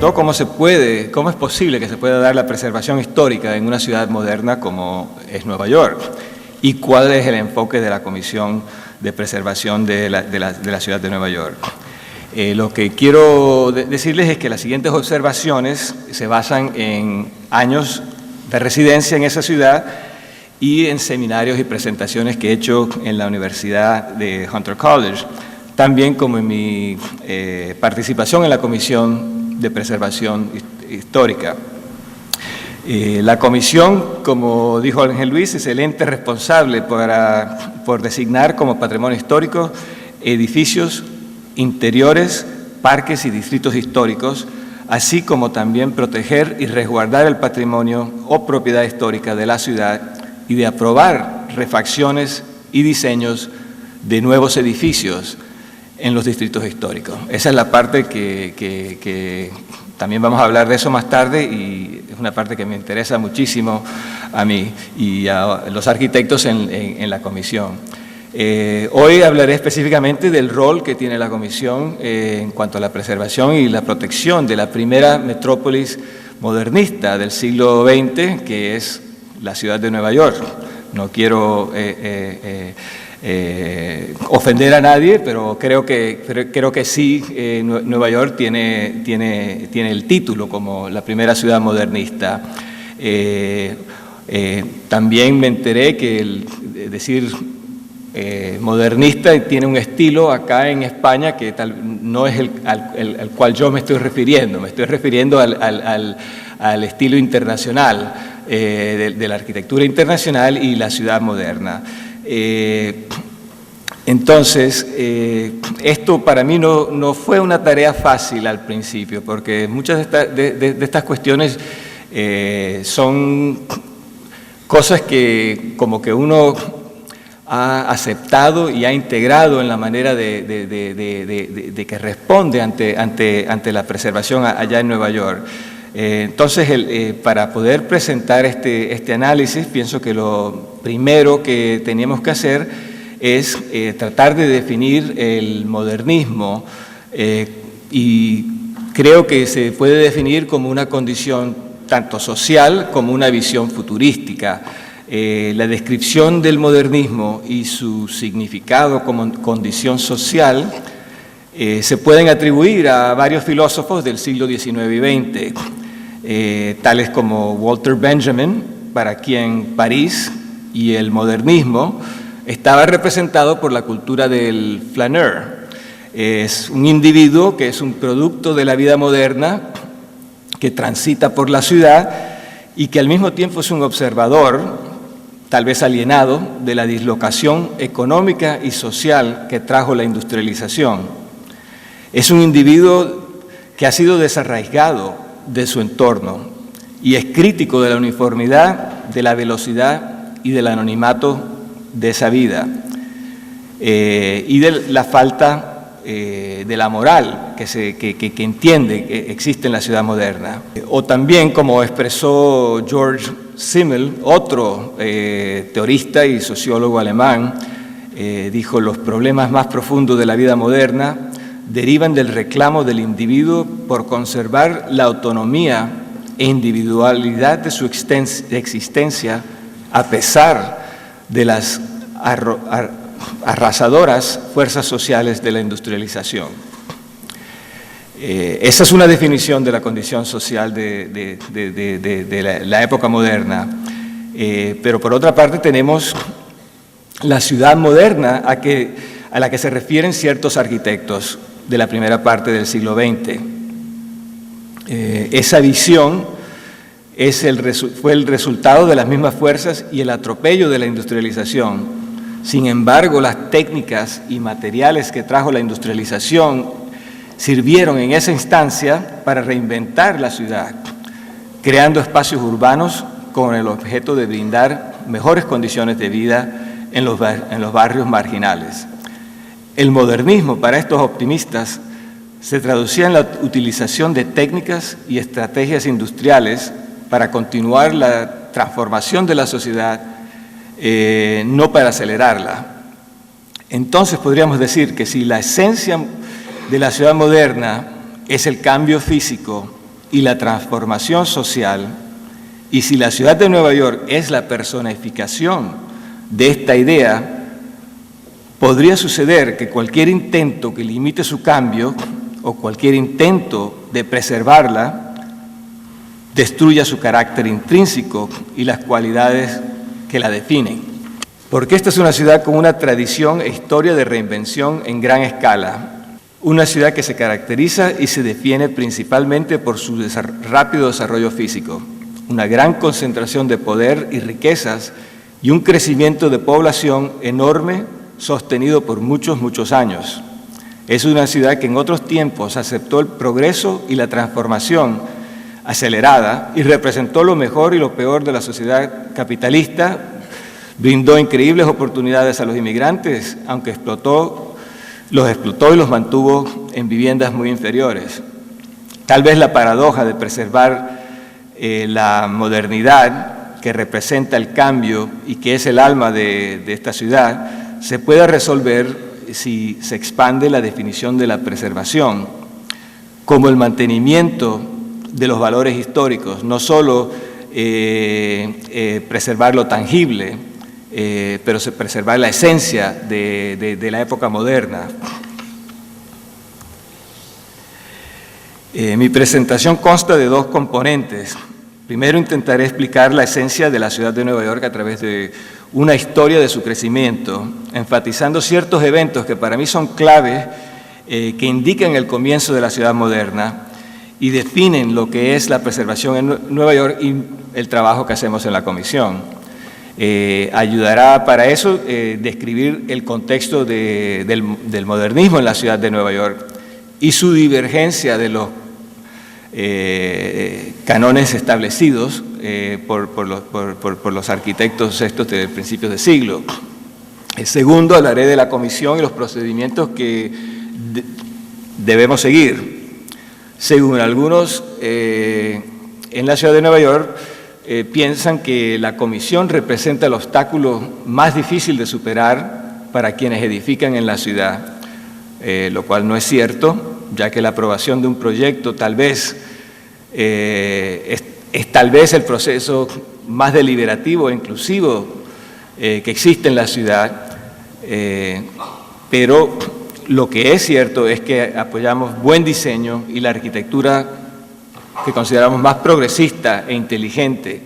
preguntó cómo es posible que se pueda dar la preservación histórica en una ciudad moderna como es Nueva York, y cuál es el enfoque de la Comisión de Preservación de la ciudad de Nueva York. Lo que quiero decirles es que las siguientes observaciones se basan en años de residencia en esa ciudad y en seminarios y presentaciones que he hecho en la Universidad de Hunter College, también como en mi participación en la Comisión de Preservación Histórica. La comisión, como dijo Ángel Luis, es el ente responsable por designar como patrimonio histórico edificios interiores, parques y distritos históricos, así como también proteger y resguardar el patrimonio o propiedad histórica de la ciudad y de aprobar refacciones y diseños de nuevos edificios en los distritos históricos. Esa es la parte que también vamos a hablar de eso más tarde, y es una parte que me interesa muchísimo a mí y a los arquitectos en la comisión. Hoy hablaré específicamente del rol que tiene la Comisión en cuanto a la preservación y la protección de la primera metrópolis modernista del siglo XX, que es la ciudad de Nueva York. No quiero ofender a nadie, pero creo que sí, Nueva York tiene el título como la primera ciudad modernista. También me enteré que decir modernista tiene un estilo acá en España que no es al cual yo me estoy refiriendo. Me estoy refiriendo al estilo internacional, de la arquitectura internacional y la ciudad moderna. Entonces, esto para mí no fue una tarea fácil al principio, porque muchas de estas cuestiones son cosas que como que uno ha aceptado y ha integrado en la manera de que responde ante la preservación allá en Nueva York. Entonces, para poder presentar este análisis, pienso que lo primero que teníamos que hacer es tratar de definir el modernismo, y creo que se puede definir como una condición tanto social como una visión futurística. La descripción del modernismo y su significado como condición social se pueden atribuir a varios filósofos del siglo XIX y XX, tales como Walter Benjamin, para quien París y el modernismo estaba representado por la cultura del flaneur. Es un individuo que es un producto de la vida moderna, que transita por la ciudad y que al mismo tiempo es un observador, tal vez alienado, de la dislocación económica y social que trajo la industrialización. Es un individuo que ha sido desarraigado de su entorno y es crítico de la uniformidad, de la velocidad y del anonimato de esa vida, y de la falta de la moral que entiende que existe en la ciudad moderna. O también, como expresó George Simmel, otro teorista y sociólogo alemán, dijo: los problemas más profundos de la vida moderna derivan del reclamo del individuo por conservar la autonomía e individualidad de su existencia a pesar de las arrasadoras fuerzas sociales de la industrialización. Esa es una definición de la condición social de la época moderna. Pero por otra parte tenemos la ciudad moderna a la que se refieren ciertos arquitectos de la primera parte del siglo XX. Esa visión fue el resultado de las mismas fuerzas y el atropello de la industrialización. Sin embargo, las técnicas y materiales que trajo la industrialización sirvieron en esa instancia para reinventar la ciudad, creando espacios urbanos con el objeto de brindar mejores condiciones de vida en los barrios marginales. El modernismo, para estos optimistas, se traducía en la utilización de técnicas y estrategias industriales para continuar la transformación de la sociedad, no para acelerarla. Entonces podríamos decir que si la esencia de la ciudad moderna es el cambio físico y la transformación social, y si la ciudad de Nueva York es la personificación de esta idea, podría suceder que cualquier intento que limite su cambio o cualquier intento de preservarla destruya su carácter intrínseco y las cualidades que la definen. Porque esta es una ciudad con una tradición e historia de reinvención en gran escala. Una ciudad que se caracteriza y se define principalmente por su rápido desarrollo físico, una gran concentración de poder y riquezas y un crecimiento de población enorme sostenido por muchos años. Es una ciudad que en otros tiempos aceptó el progreso y la transformación acelerada y representó lo mejor y lo peor de la sociedad capitalista, brindó increíbles oportunidades a los inmigrantes, aunque los explotó y los mantuvo en viviendas muy inferiores. Tal vez la paradoja de preservar la modernidad que representa el cambio y que es el alma de esta ciudad se pueda resolver si se expande la definición de la preservación como el mantenimiento de los valores históricos, no solo preservar lo tangible, pero preservar la esencia de la época moderna. Mi presentación consta de dos componentes. Primero intentaré explicar la esencia de la ciudad de Nueva York a través de una historia de su crecimiento, enfatizando ciertos eventos que para mí son claves, que indican el comienzo de la ciudad moderna y definen lo que es la preservación en Nueva York y el trabajo que hacemos en la comisión. Ayudará para eso describir el contexto del modernismo en la ciudad de Nueva York y su divergencia de los cánones establecidos por los arquitectos estos de principios de siglo. Segundo, hablaré de la comisión y los procedimientos que debemos seguir. Según algunos, en la ciudad de Nueva York piensan que la comisión representa el obstáculo más difícil de superar para quienes edifican en la ciudad, lo cual no es cierto, ya que la aprobación de un proyecto tal vez es tal vez el proceso más deliberativo e inclusivo que existe en la ciudad, pero lo que es cierto es que apoyamos buen diseño y la arquitectura que consideramos más progresista e inteligente,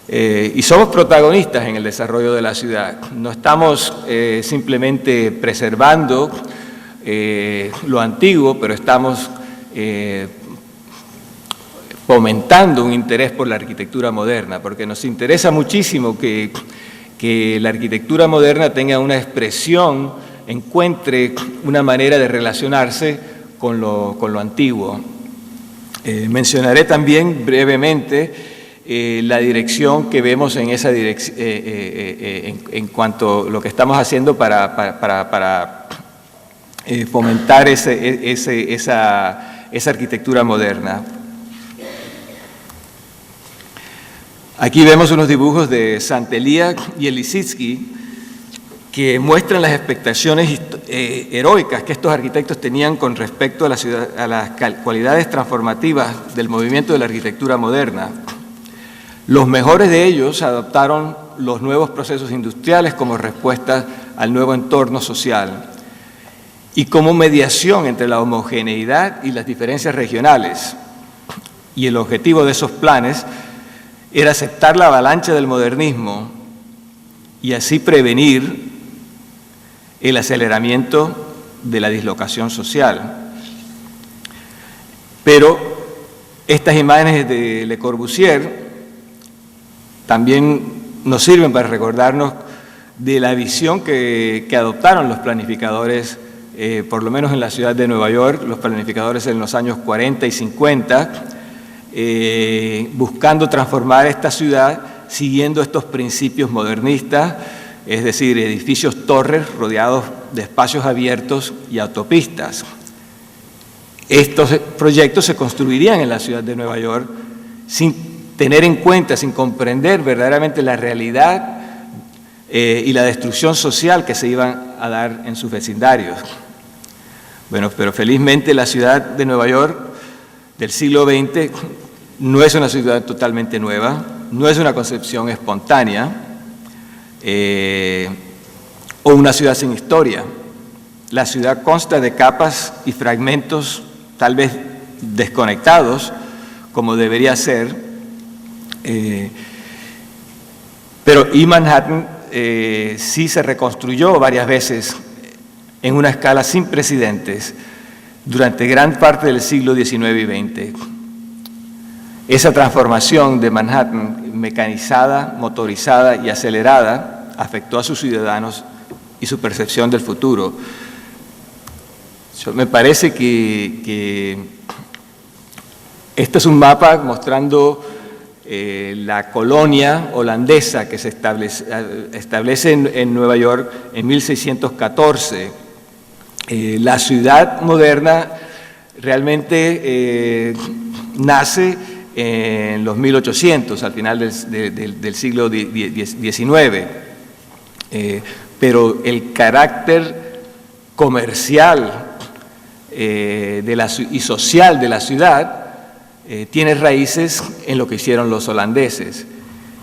y somos protagonistas en el desarrollo de la ciudad. No estamos simplemente preservando lo antiguo, pero estamos fomentando un interés por la arquitectura moderna, porque nos interesa muchísimo que la arquitectura moderna tenga una expresión, encuentre una manera de relacionarse con lo antiguo. Mencionaré también brevemente la dirección que vemos en esa en cuanto a lo que estamos haciendo para fomentar esa arquitectura moderna. Aquí vemos unos dibujos de Santeliak y Lissitzky que muestran las expectaciones heroicas que estos arquitectos tenían con respecto a las cualidades transformativas del movimiento de la arquitectura moderna. Los mejores de ellos adoptaron los nuevos procesos industriales como respuesta al nuevo entorno social y como mediación entre la homogeneidad y las diferencias regionales. Y el objetivo de esos planes era aceptar la avalancha del modernismo y así prevenir el aceleramiento de la dislocación social. Pero estas imágenes de Le Corbusier también nos sirven para recordarnos de la visión que adoptaron los planificadores, por lo menos en la ciudad de Nueva York, los planificadores en los años 40 y 50, buscando transformar esta ciudad siguiendo estos principios modernistas, es decir, edificios torres rodeados de espacios abiertos y autopistas. Estos proyectos se construirían en la ciudad de Nueva York sin tener en cuenta, sin comprender verdaderamente la realidad y la destrucción social que se iban a dar en sus vecindarios. Bueno, pero felizmente la ciudad de Nueva York del siglo XX no es una ciudad totalmente nueva, no es una concepción espontánea o una ciudad sin historia. La ciudad consta de capas y fragmentos tal vez desconectados, como debería ser, pero Manhattan sí se reconstruyó varias veces en una escala sin precedentes durante gran parte del siglo XIX y XX. Esa transformación de Manhattan, mecanizada, motorizada y acelerada, afectó a sus ciudadanos y su percepción del futuro. Me parece que este es un mapa mostrando la colonia holandesa que se establece en Nueva York en 1614. La ciudad moderna realmente nace en los 1800, al final del siglo XIX. Pero el carácter comercial y social de la ciudad tiene raíces en lo que hicieron los holandeses.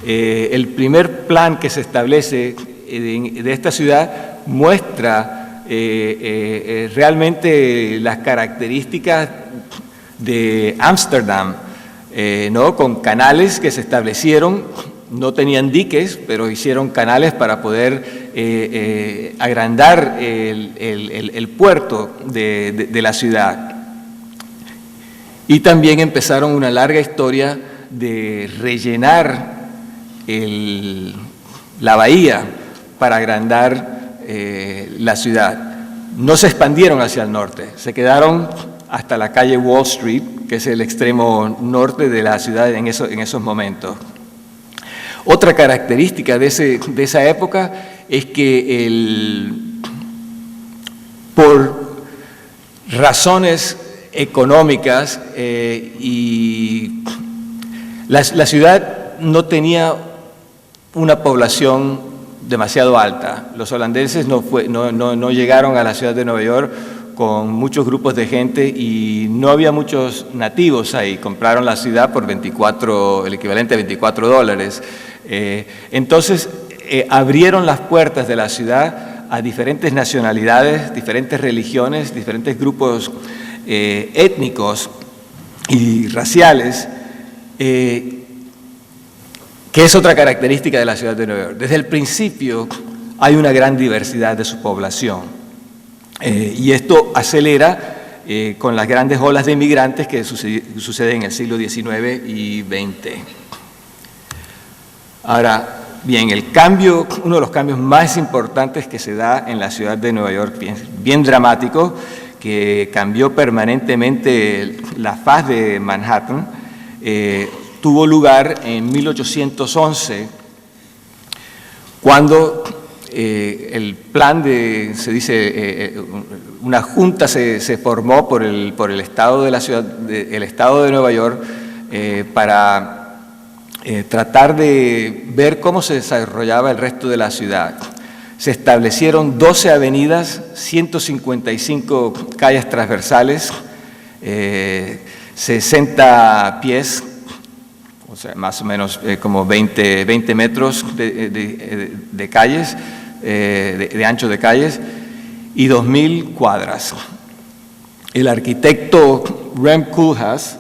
El primer plan que se establece de esta ciudad muestra realmente las características de Ámsterdam, ¿no? Con canales que se establecieron, no tenían diques, pero hicieron canales para poder agrandar el puerto de la ciudad. Y también empezaron una larga historia de rellenar la bahía para agrandar la ciudad. No se expandieron hacia el norte, se quedaron hasta la calle Wall Street, que es el extremo norte de la ciudad en esos momentos. Otra característica de esa época es que por razones económicas y la ciudad no tenía una población demasiado alta. Los holandeses no llegaron a la ciudad de Nueva York con muchos grupos de gente y no había muchos nativos ahí. Compraron la ciudad por el equivalente a $24. Entonces abrieron las puertas de la ciudad a diferentes nacionalidades, diferentes religiones, diferentes grupos étnicos y raciales, que es otra característica de la ciudad de Nueva York. Desde el principio hay una gran diversidad de su población y esto acelera con las grandes olas de inmigrantes que suceden en el siglo XIX y XX. Ahora, bien, uno de los cambios más importantes que se da en la ciudad de Nueva York, bien dramático, que cambió permanentemente la faz de Manhattan, tuvo lugar en 1811, cuando el plan una junta se formó por el Estado de la ciudad, el Estado de Nueva York, para tratar de ver cómo se desarrollaba el resto de la ciudad. Se establecieron 12 avenidas, 155 calles transversales, 60 pies, o sea, más o menos como 20 metros de calles, de ancho de calles, y 2.000 cuadras. El arquitecto Rem Koolhaas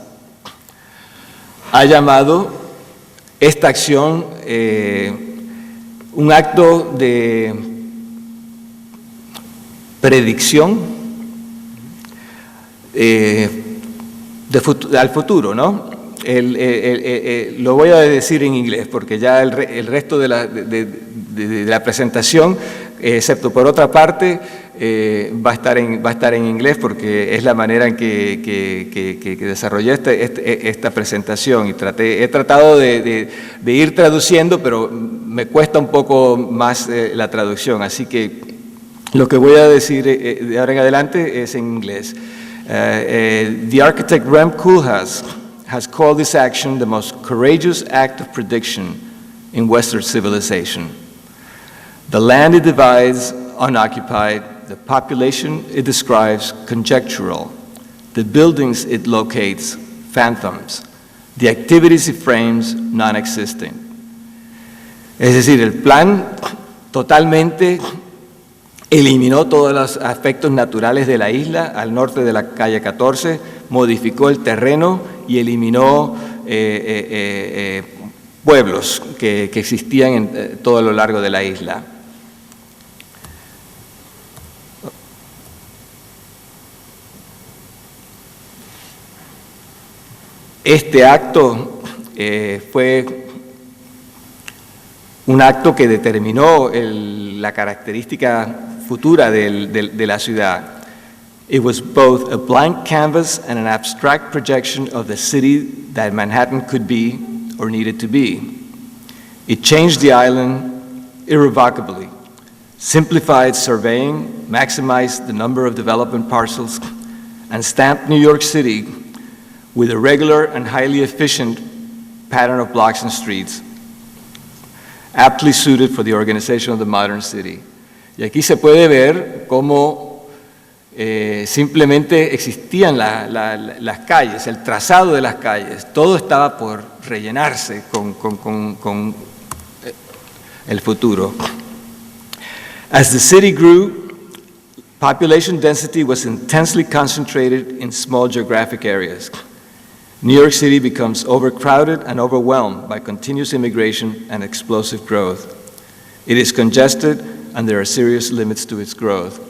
ha llamado esta acción un acto de predicción al futuro, ¿no? Lo voy a decir en inglés porque ya el resto de la presentación, excepto por otra parte, va a estar en inglés porque es la manera en que desarrollé esta presentación y he tratado de ir traduciendo, pero me cuesta un poco más la traducción, así que lo que voy a decir de ahora en adelante es en inglés. The architect Rem Koolhaas has called this action the most courageous act of prediction in Western civilization. The land it divides unoccupied, the population it describes conjectural, the buildings it locates phantoms, the activities it frames non-existent. Es decir, el plan totalmente eliminó todos los aspectos naturales de la isla al norte de la calle 14, modificó el terreno y eliminó pueblos que existían en todo lo largo de la isla. Este acto fue un acto que determinó la característica futura de la ciudad. It was both a blank canvas and an abstract projection of the city that Manhattan could be or needed to be. It changed the island irrevocably, simplified surveying, maximized the number of development parcels, and stamped New York City with a regular and highly efficient pattern of blocks and streets, aptly suited for the organization of the modern city. Y aquí se puede ver cómo simplemente existían las calles, el trazado de las calles, todo estaba por rellenarse con el futuro. As the city grew, population density was intensely concentrated in small geographic areas. New York City becomes overcrowded and overwhelmed by continuous immigration and explosive growth. It is congested and there are serious limits to its growth.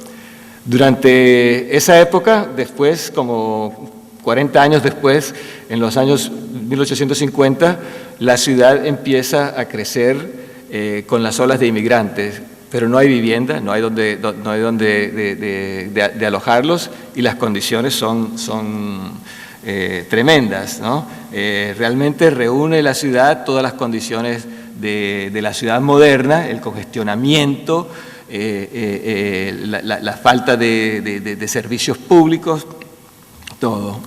Durante esa época, después, como 40 años después, en los años 1850, la ciudad empieza a crecer con las olas de inmigrantes, pero no hay vivienda, no hay donde alojarlos y las condiciones son tremendas, ¿no? Realmente reúne la ciudad todas las condiciones de la ciudad moderna, el congestionamiento, la falta de servicios públicos, todo.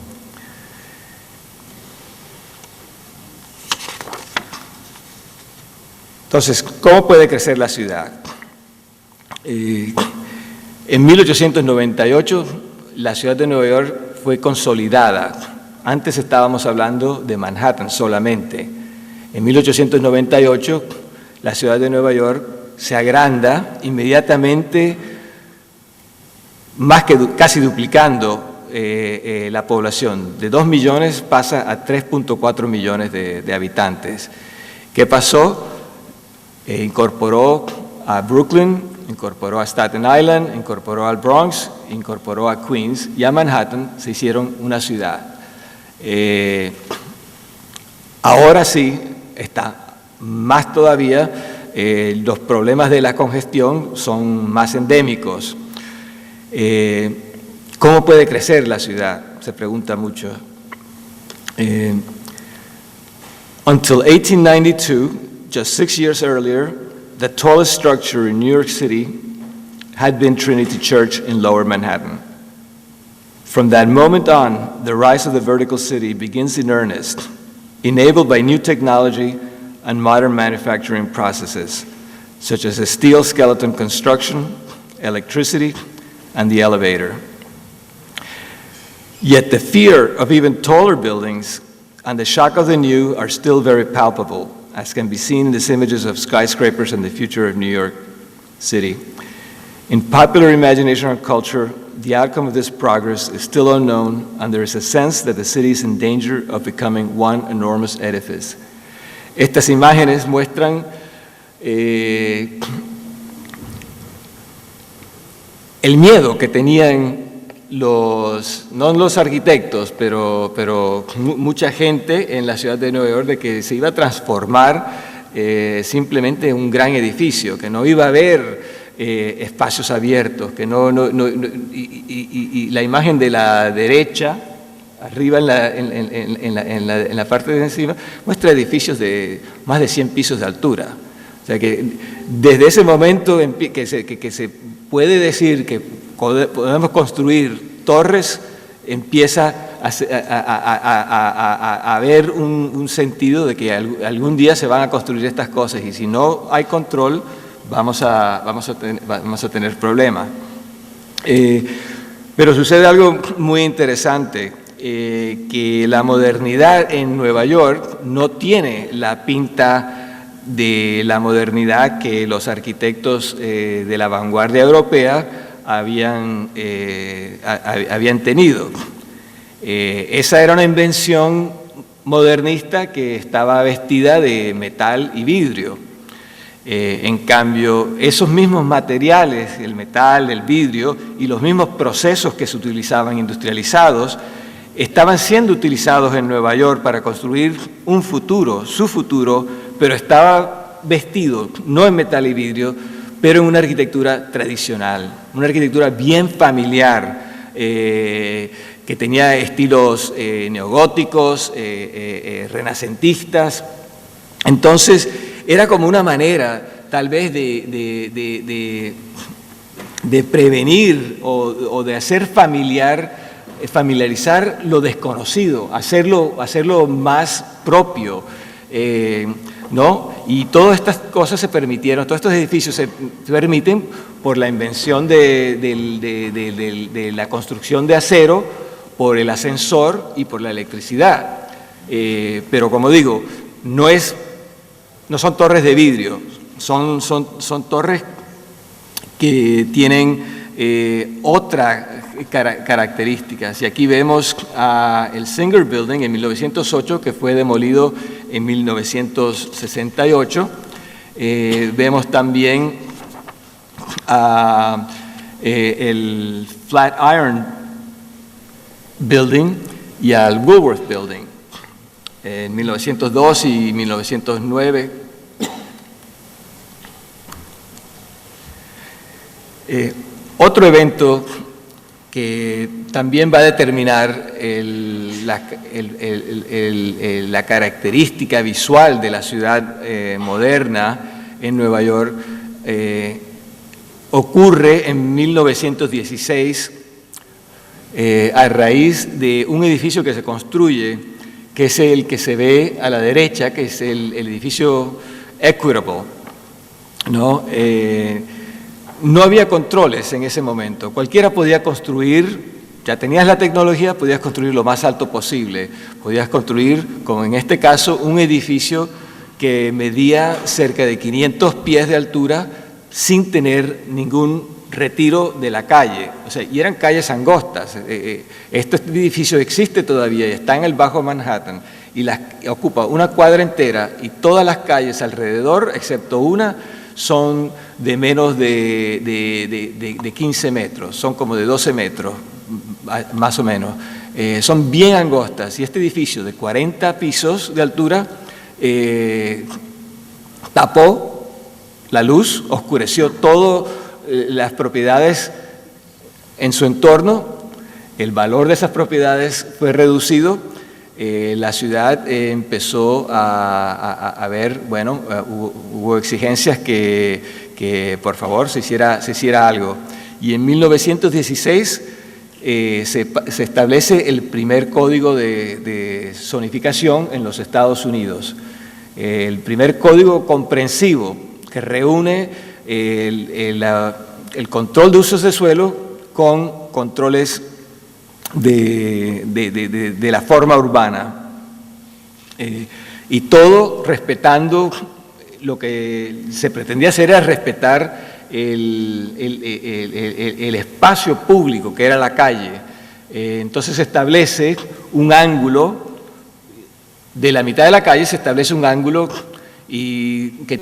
Entonces, ¿cómo puede crecer la ciudad? En 1898, la ciudad de Nueva York fue consolidada. Antes estábamos hablando de Manhattan solamente. En 1898, la ciudad de Nueva York se agranda inmediatamente, casi duplicando la población. De 2 millones pasa a 3.4 millones de habitantes. ¿Qué pasó? Incorporó a Brooklyn, incorporó a Staten Island, incorporó al Bronx, incorporó a Queens y a Manhattan, se hicieron una ciudad. Ahora sí está más todavía, los problemas de la congestión son más endémicos. ¿Cómo puede crecer la ciudad? Se pregunta mucho. Until 1892, just 6 years earlier, the tallest structure in New York City had been Trinity Church in Lower Manhattan. From that moment on, the rise of the vertical city begins in earnest, enabled by new technology and modern manufacturing processes, such as a steel skeleton construction, electricity, and the elevator. Yet the fear of even taller buildings and the shock of the new are still very palpable, as can be seen in these images of skyscrapers and the future of New York City. In popular imagination and culture, the outcome of this progress is still unknown, and there is a sense that the city is in danger of becoming one enormous edifice. Estas imágenes muestran el miedo que tenían no los arquitectos, pero mucha gente en la ciudad de Nueva York de que se iba a transformar simplemente en un gran edificio, que no iba a haber espacios abiertos, que y la imagen de la derecha, arriba en la parte de encima, muestra edificios de más de 100 pisos de altura. O sea que desde ese momento que se puede decir que podemos construir torres, empieza a haber un sentido de que algún día se van a construir estas cosas y si no hay control vamos a tener problemas. Pero sucede algo muy interesante. que la modernidad en Nueva York no tiene la pinta de la modernidad que los arquitectos de la vanguardia europea habían tenido. Esa era una invención modernista que estaba vestida de metal y vidrio. En cambio, esos mismos materiales, el metal, el vidrio y los mismos procesos que se utilizaban industrializados, estaban siendo utilizados en Nueva York para construir un futuro, su futuro, pero estaba vestido no en metal y vidrio, pero en una arquitectura tradicional, una arquitectura bien familiar, que tenía estilos neogóticos, renacentistas. Entonces, era como una manera, tal vez, de prevenir o de hacer familiarizar lo desconocido, hacerlo más propio, ¿no? Y todas estas cosas se permitieron, todos estos edificios se permiten por la invención de la construcción de acero, por el ascensor y por la electricidad. Pero como digo, no son torres de vidrio, son torres que tienen otras características. Y aquí vemos el Singer Building en 1908, que fue demolido en 1968. Vemos también el Flatiron Building y al Woolworth Building en 1902 y 1909. Otro evento que también va a determinar la característica visual de la ciudad moderna en Nueva York ocurre en 1916 a raíz de un edificio que se construye, que es el que se ve a la derecha, que es el edificio Equitable, ¿no? No había controles en ese momento. Cualquiera podía construir, ya tenías la tecnología, podías construir lo más alto posible. Podías construir, como en este caso, un edificio que medía cerca de 500 pies de altura sin tener ningún retiro de la calle. O sea, y eran calles angostas. Este edificio existe todavía y está en el Bajo Manhattan y ocupa una cuadra entera y todas las calles alrededor, excepto una, son de menos de 15 metros, son como de 12 metros, más o menos. Son bien angostas y este edificio de 40 pisos de altura tapó la luz, oscureció todas las propiedades en su entorno, el valor de esas propiedades fue reducido. La ciudad empezó a ver, bueno, hubo exigencias que por favor se hiciera algo. Y en 1916 se establece el primer código de zonificación en los Estados Unidos. El primer código comprensivo que reúne el control de usos de suelo con controles de la forma urbana, y todo respetando lo que se pretendía hacer, era respetar el espacio público que era la calle. Entonces se establece un ángulo, de la mitad de la calle se establece un ángulo y que